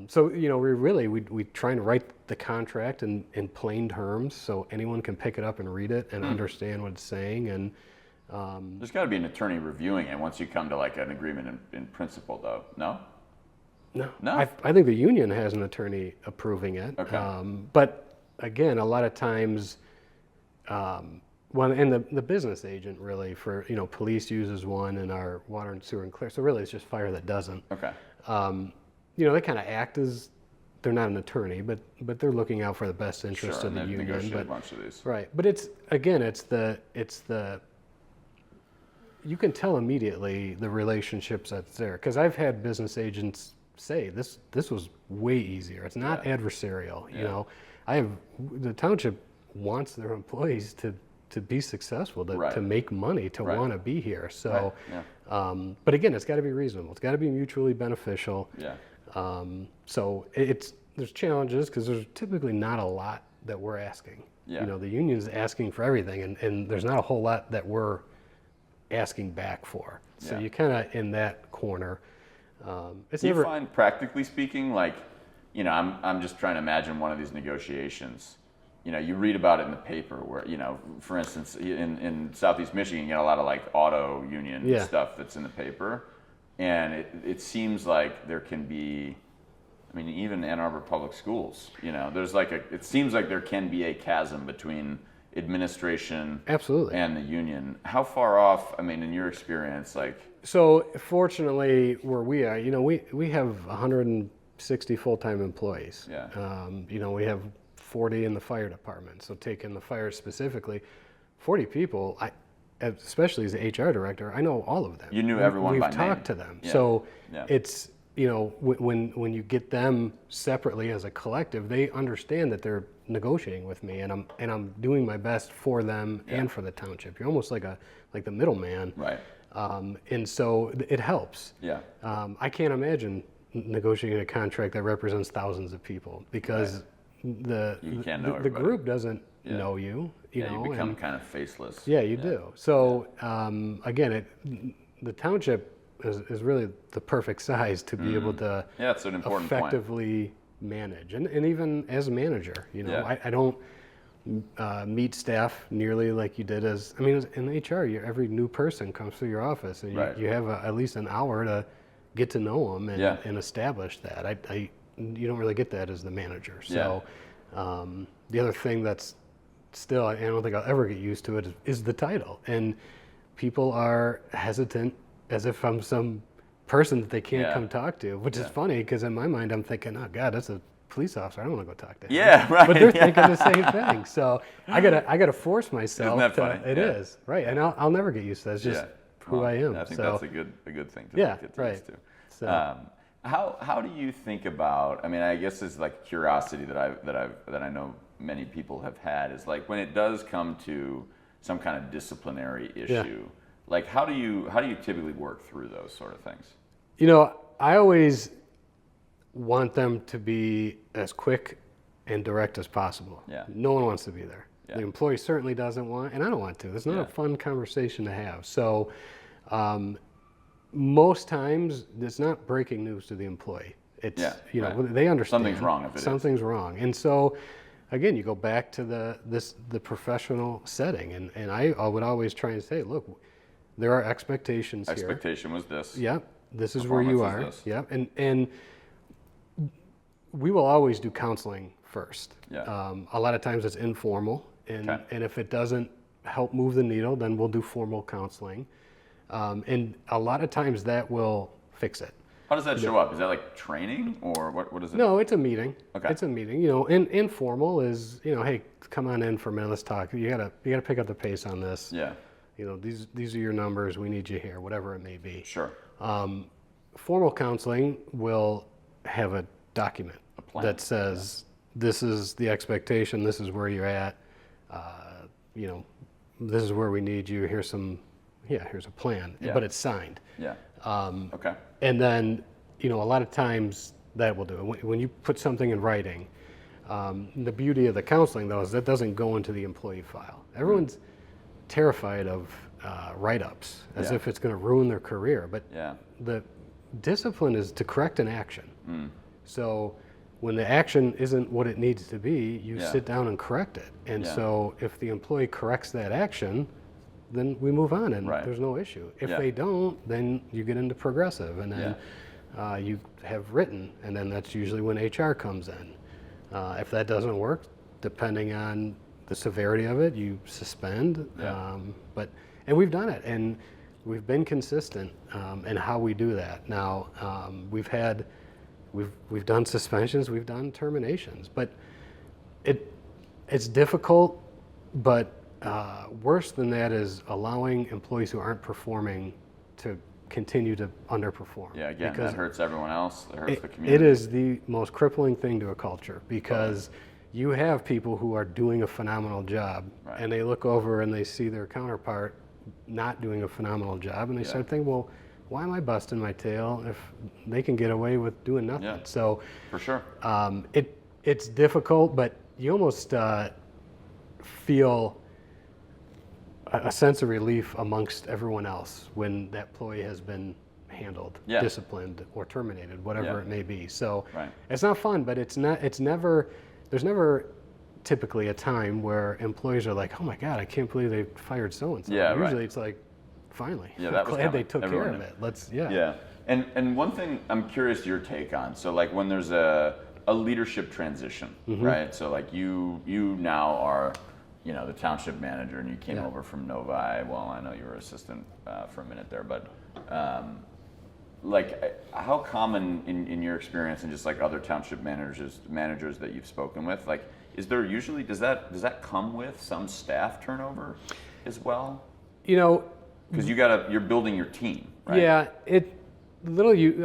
So, you know, we try and write the contract in plain terms so anyone can pick it up and read it and understand what it's saying. And there's got to be an attorney reviewing it once you come to like an agreement in principle, though. No? No. No? I think the union has an attorney approving it. Okay. But again, a lot of times, and the business agent really for, police uses one in our water and sewer and clear. So really it's just fire that doesn't. Okay. They kind of act as, they're not an attorney, but they're looking out for the best interest Sure, of the and they've union. negotiated a bunch of these. Right. But it's the you can tell immediately the relationships that's there. Because I've had business agents say this was way easier. It's not adversarial. The township wants their employees to be successful, to make money, to want to be here. So, but again, it's got to be reasonable. It's got to be mutually beneficial. Yeah. So there's challenges because there's typically not a lot that we're asking. Yeah. The union's asking for everything, and there's not a whole lot that we're asking back for. So you're kind of in that corner. Do you find, practically speaking, like, I'm just trying to imagine one of these negotiations. You read about it in the paper where, for instance, in Southeast Michigan, you get a lot of like auto union stuff that's in the paper. And it seems like there can be, even Ann Arbor Public Schools, there's it seems like there can be a chasm between administration Absolutely. And the union. How far off, in your experience, So fortunately, where we are, we have 160 full-time employees. Yeah. We have 40 in the fire department. So taking the fire specifically, 40 people, especially as the HR director, I know all of them. You knew everyone by name. We've talked to them. Yeah. So Yeah. it's, when you get them separately as a collective, they understand that they're negotiating with me, and I'm doing my best for them and for the township. You're almost like the middleman. Right. And so it helps. Yeah. I can't imagine negotiating a contract that represents thousands of people because the group doesn't know you. You become kind of faceless. Yeah, you do. So again, the township is really the perfect size to be able to it's an important effectively manage. And even as a manager, I don't meet staff nearly like you did in HR, every new person comes through your office and you have at least an hour to get to know them and establish that. You don't really get that as the manager. So the other thing that's still, I don't think I'll ever get used to it, is the title. And people are hesitant as if I'm some person that they can't come talk to, which is funny because in my mind I'm thinking, oh God, that's a police officer. I don't want to go talk to him. Yeah, right. But they're thinking the same thing. So I gotta force myself. Isn't that funny? It is, right. And I'll never get used to that. It's just who I am. I think that's a good thing to get used to. So, how do you think about? I guess it's like curiosity that I know many people have had is like when it does come to some kind of disciplinary issue. Like how do you typically work through those sort of things? I always want them to be as quick and direct as possible. Yeah. No one wants to be there. Yeah. The employee certainly doesn't want, and I don't want to. It's not a fun conversation to have. So most times it's not breaking news to the employee. It's they understand something's wrong if it something's wrong. And so again, you go back to the professional setting, and I would always try and say, look, there are expectations here. Expectation was this. Yep. This is where you are. This. Yep. And we will always do counseling first. Yeah. A lot of times it's informal, and if it doesn't help move the needle, then we'll do formal counseling. And a lot of times that will fix it. How does that show up? Is that like training or what is it? No, it's a meeting. Okay. It's a meeting. And informal is, hey, come on in for a minute, let's talk. You gotta pick up the pace on this. Yeah. These are your numbers, we need you here, whatever it may be. Sure. Formal counseling will have a document that says this is the expectation, this is where you're at, this is where we need you, here's a plan, but it's signed. Yeah. Okay. And then, a lot of times that will do it. When you put something in writing, the beauty of the counseling though is that doesn't go into the employee file. Everyone's terrified of write-ups as if it's going to ruin their career, but the discipline is to correct an action. So when the action isn't what it needs to be, you sit down and correct it. And so if the employee corrects that action, then we move on and there's no issue. If they don't, then you get into progressive, and then you have written, and then that's usually when HR comes in. If that doesn't work, depending on the severity of it, you suspend. Yeah. And we've done it, and we've been consistent in how we do that. Now, we've done suspensions, we've done terminations, but it's difficult. But worse than that is allowing employees who aren't performing to continue to underperform. Yeah, again, that hurts everyone else. It hurts the community. It is the most crippling thing to a culture, because you have people who are doing a phenomenal job, and they look over and they see their counterpart not doing a phenomenal job, and they start thinking, well, why am I busting my tail if they can get away with doing nothing? Yeah, so for sure. It's difficult, but you almost feel a sense of relief amongst everyone else when that employee has been handled, disciplined, or terminated, whatever it may be. So it's not fun, but there's never typically a time where employees are like, oh my God, I can't believe they fired so-and-so. Usually it's like, finally, I'm glad they took care of it. Yeah. And one thing I'm curious your take on, so like when there's a leadership transition, right? So like you now are, the township manager, and you came over from Novi. Well, I know you were assistant for a minute there, but like how common in your experience and just like other township managers that you've spoken with, like is there usually, does that come with some staff turnover as well? Because you're building your team, right? Yeah,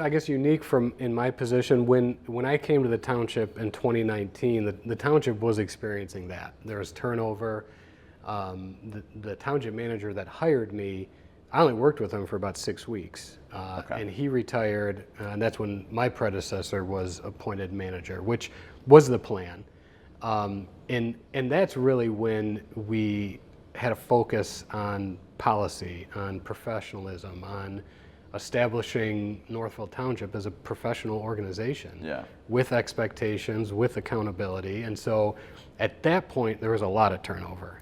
I guess unique in my position. When I came to the township in 2019, the township was experiencing that. There was turnover. The township manager that hired me, I only worked with him for about 6 weeks, and he retired, and that's when my predecessor was appointed manager, which was the plan. And that's really when we had a focus on policy, on professionalism, on establishing Northville Township as a professional organization with expectations, with accountability. And so at that point, there was a lot of turnover.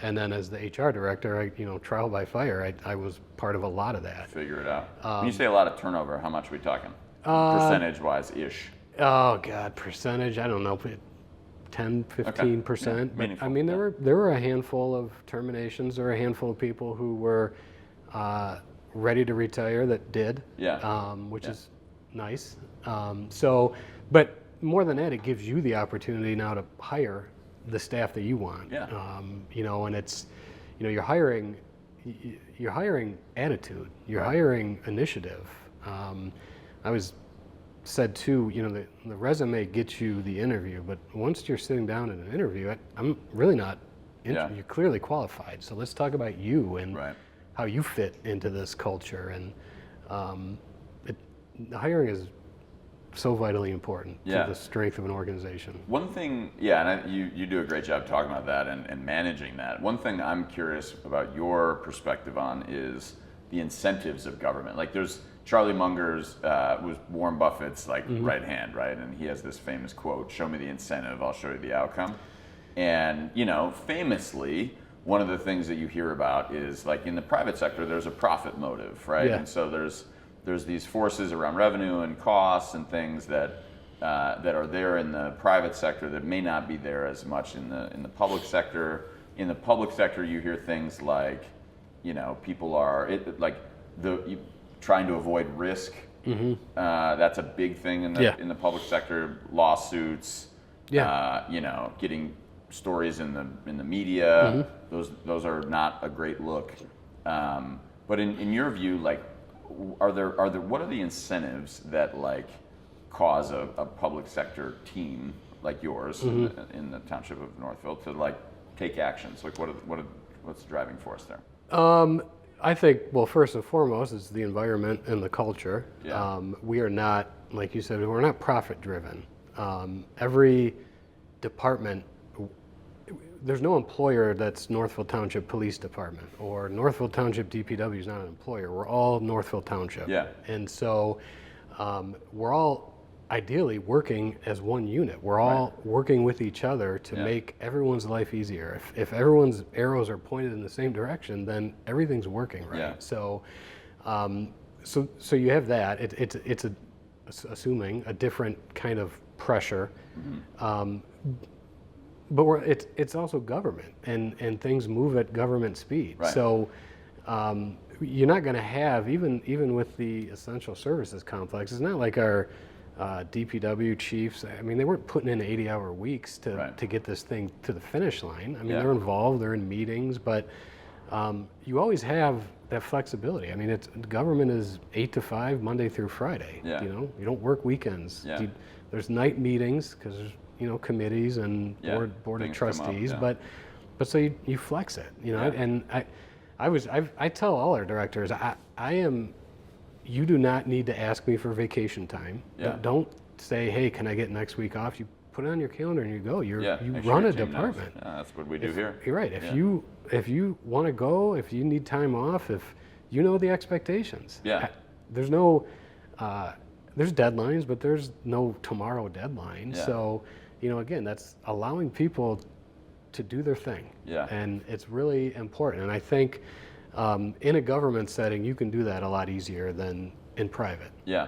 And then as the HR director, trial by fire, I was part of a lot of that. Figure it out. When you say a lot of turnover, how much are we talking? Percentage-wise-ish? Oh, God, percentage, I don't know, 10, 15%. But I mean, there were a handful of terminations. There were a handful of people who were ready to retire that did, which is nice. But more than that, it gives you the opportunity now to hire the staff that you want. And it's, you're hiring attitude, you're hiring initiative. I was said too, the resume gets you the interview, but once you're sitting down in an interview, I'm really not. You're clearly qualified. So let's talk about you and how you fit into this culture. And hiring is so vitally important to the strength of an organization. One thing, and you do a great job talking about that and managing that. One thing I'm curious about your perspective on is the incentives of government. Like there's Charlie Munger's was Warren Buffett's right hand, right? And he has this famous quote, "Show me the incentive, I'll show you the outcome." And famously, one of the things that you hear about is like in the private sector, there's a profit motive, right? And so there's these forces around revenue and costs and things that are there in the private sector that may not be there as much in the public sector. In the public sector, you hear things like, people are trying to avoid risk. That's a big thing in the public sector. Lawsuits. Getting stories in the media. Those are not a great look. But in your view, like, what are the incentives that cause a public sector team like yours in the township of Northville to take actions? Like what's the driving force there? I think, well, first and foremost, it's the environment and the culture. We are not, like you said, we're not profit driven. Every department, there's no employer that's Northville Township Police Department or Northville Township DPW is not an employer. We're all Northville Township. And so we're all ideally working as one unit. We're all working with each other to make everyone's life easier. If everyone's arrows are pointed in the same direction, then everything's working, right? So So you have that. It's assuming a different kind of pressure, but it's also government, and things move at government speed. Right. So you're not going to have even with the essential services complex. It's not like our DPW chiefs. I mean, they weren't putting in 80-hour weeks to get this thing to the finish line. I mean, they're involved, they're in meetings, but you always have that flexibility. I mean, government is 8 to 5, Monday through Friday. Yeah. You know, you don't work weekends. Yeah. There's night meetings because there's committees and board of trustees, but so you flex it. And I tell all our directors, you do not need to ask me for vacation time. Yeah. Don't say, hey, can I get next week off? You put it on your calendar and you go. You Make run sure a your team knows. department. Yeah, that's what we do here. You're right. If you want to go, if you need time off, if you know the expectations. Yeah. There's no, there's deadlines, but there's no tomorrow deadline. Yeah. So, again, that's allowing people to do their thing. Yeah. And it's really important. And I think in a government setting, you can do that a lot easier than in private. Yeah.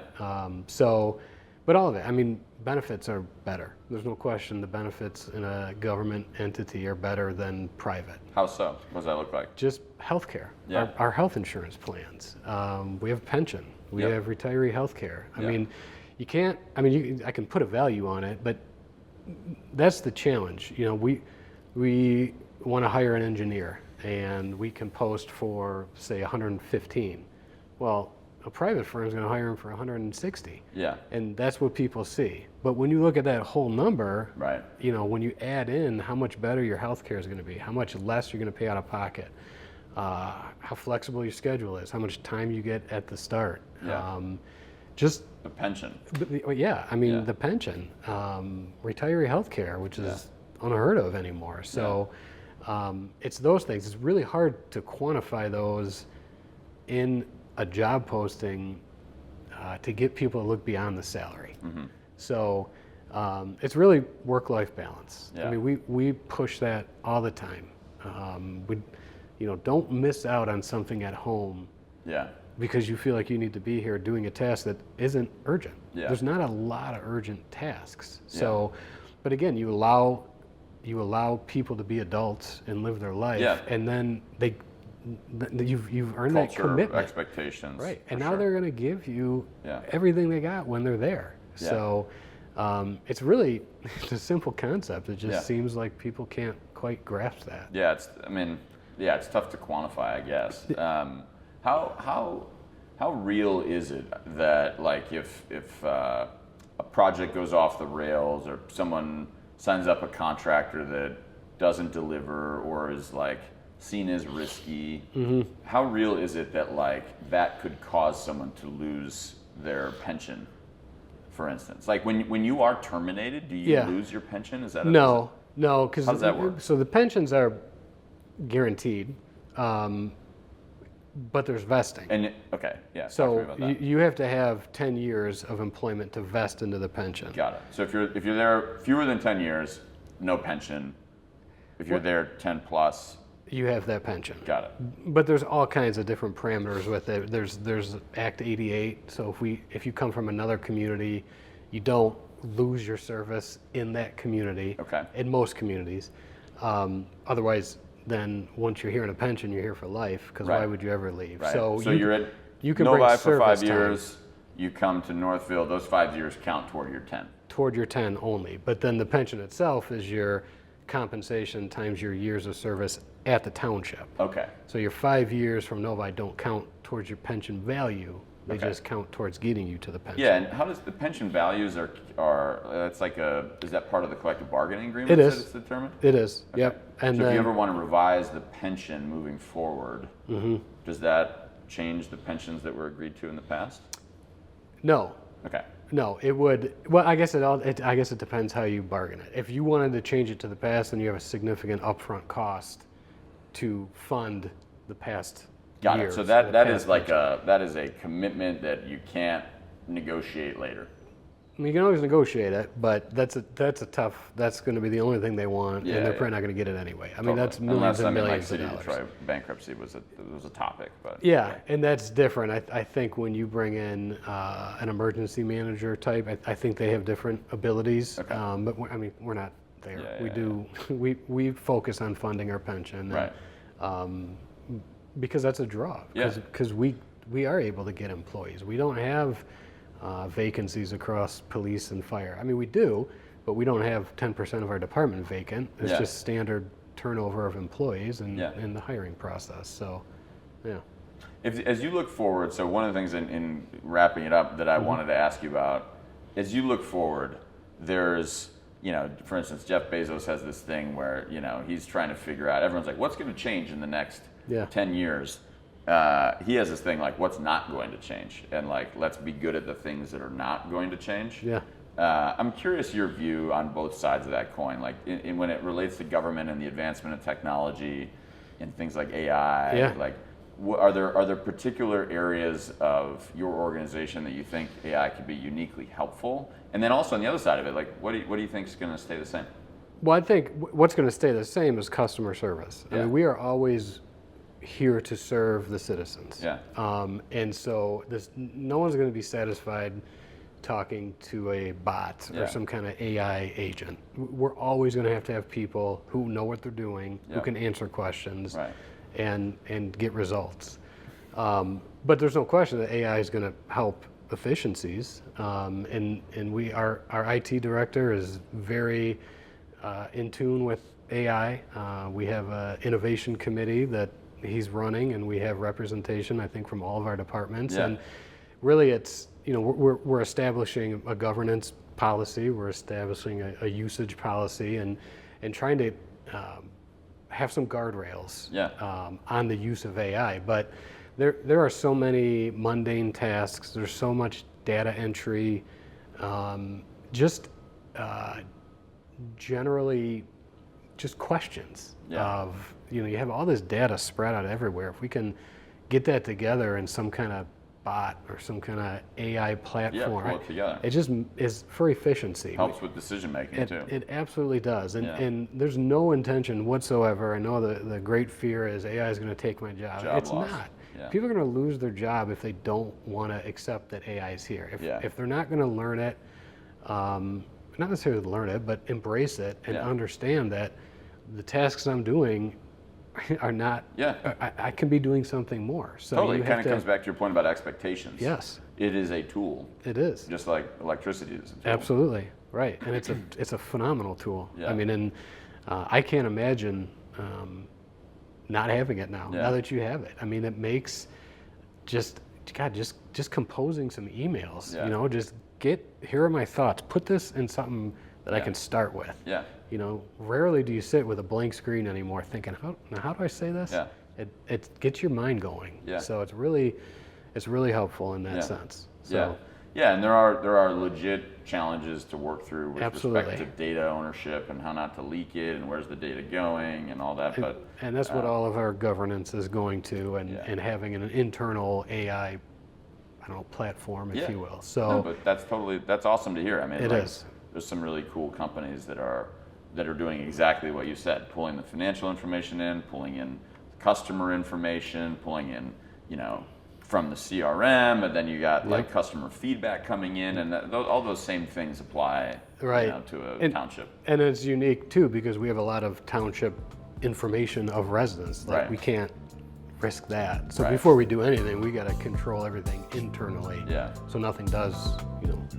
But all of it, I mean, benefits are better. There's no question the benefits in a government entity are better than private. How so? What does that look like? Just healthcare. Yeah. Our health insurance plans. We have pension. We have retiree healthcare. I mean, you can't. I mean, I can put a value on it, but that's the challenge. We want to hire an engineer, and we can post for say 115. Well, a private firm is going to hire him for 160. Yeah. And that's what people see. But when you look at that whole number, right. When you add in how much better your health care is going to be, how much less you're going to pay out of pocket, how flexible your schedule is, how much time you get at the start. Yeah. Just the pension. The pension, retiree health care, which is unheard of anymore. So it's those things. It's really hard to quantify those in a job posting to get people to look beyond the salary. Mm-hmm. So it's really work-life balance. Yeah. I mean, we push that all the time. Don't miss out on something at home. Yeah. Because you feel like you need to be here doing a task that isn't urgent. Yeah. There's not a lot of urgent tasks. So, but again, you allow people to be adults and live their life, and then you've earned that commitment. Expectations. Right. And now they're going to give you everything they got when they're there. Yeah. So it's a simple concept. It just seems like people can't quite grasp that. Yeah. It's tough to quantify, I guess. How real is it that, like, if a project goes off the rails or someone signs up a contractor that doesn't deliver or is like seen as risky, how real is it that that could cause someone to lose their pension, for instance? Like when you are terminated, do you lose your pension? Is that no? Because how does that work? So the pensions are guaranteed. But there's vesting. So you have to have 10 years of employment to vest into the pension. Got it. So if you're there fewer than 10 years, no pension. If you're there 10 plus, you have that pension. Got it. But there's all kinds of different parameters with it. There's Act 88. So if you come from another community, you don't lose your service in that community. Okay. In most communities, otherwise. Then once you're here in a pension, you're here for life, because why would you ever leave? Right. So you're at Novi for 5 years, you come to Northville, those 5 years count toward your 10. Toward your 10 only. But then the pension itself is your compensation times your years of service at the township. Okay. So your 5 years from Novi don't count towards your pension value. They just count towards getting you to the pension. Yeah, and how does the pension values are that's like is that part of the collective bargaining agreement? It is. That it's determined? It is. Okay. Yep. And so then, if you ever want to revise the pension moving forward, does that change the pensions that were agreed to in the past? No. Okay. No, it would. Well, I guess it depends how you bargain it. If you wanted to change it to the past, then you have a significant upfront cost to fund the past. Got it. So that is a commitment that you can't negotiate later. I mean, you can always negotiate it, but that's going to be the only thing they want, and they're probably not going to get it anyway. I mean, that's millions and millions of dollars. Like City Detroit bankruptcy was a topic, but and that's different. I think when you bring in an emergency manager type, I think they have different abilities. Okay. But we're not there. We focus on funding our pension, right? Because that's a draw. Because we are able to get employees. We don't have vacancies across police and fire. I mean, we do, but we don't have 10% of our department vacant. It's just standard turnover of employees and the hiring process. So, As you look forward, so one of the things in wrapping it up that I wanted to ask you about, as you look forward, there's, for instance, Jeff Bezos has this thing where, he's trying to figure out, everyone's like, what's going to change in the next 10 years? He has this thing like, what's not going to change? And like, let's be good at the things that are not going to change. I'm curious your view on both sides of that coin, like when it relates to government and the advancement of technology and things like AI, like are there particular areas of your organization that you think AI could be uniquely helpful? And then also on the other side of it, like what do you think is going to stay the same? Well, I think what's going to stay the same is customer service. I mean, we are always here to serve the citizens. And so no one's going to be satisfied talking to a bot or some kind of AI agent. We're always going to have people who know what they're doing, who can answer questions and get results. But there's no question that AI is going to help efficiencies. And our IT director is very in tune with AI. We have an innovation committee that he's running, and we have representation, I think, from all of our departments. And really, it's we're establishing a governance policy, we're establishing a usage policy, and trying to have some guardrails on the use of AI. But there are so many mundane tasks. There's so much data entry, generally just questions of, you have all this data spread out everywhere. If we can get that together in some kind of bot or some kind of AI platform, pull it together. It just is for efficiency. Helps with decision making too. It absolutely does. And there's no intention whatsoever. I know the great fear is AI is going to take my job. It's loss. not. People are going to lose their job if they don't want to accept that AI is here. If they're not going to learn it, not necessarily learn it, but embrace it and understand that the tasks I'm doing are not, I can be doing something more. So totally, it kind of comes back to your point about expectations. Yes. It is a tool. It is. Just like electricity is a tool. Absolutely, right. And it's a phenomenal tool. I mean, and I can't imagine not having it now that you have it. I mean, it makes just composing some emails, just here are my thoughts. Put this in something that I can start with. Rarely do you sit with a blank screen anymore thinking, how do I say this? It gets your mind going. So it's really helpful in that sense. So, and there are legit challenges to work through with respect to data ownership and how not to leak it and where's the data going and all that. And that's what all of our governance is going to, and having an internal AI, platform, if you will. So, but that's awesome to hear. I mean, it is. There's some really cool companies that are doing exactly what you said, pulling the financial information in, pulling in customer information, pulling in, from the CRM, and then you got like customer feedback coming in, and all those same things apply to a township. And it's unique too because we have a lot of township information of residents. We can't risk that. So before we do anything, we got to control everything internally. So nothing does,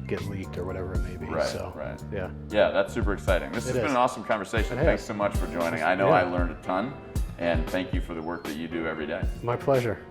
get leaked or whatever it may be. Yeah, that's super exciting. This has been an awesome conversation. Thanks so much for joining. I know I learned a ton, and thank you for the work that you do every day. My pleasure.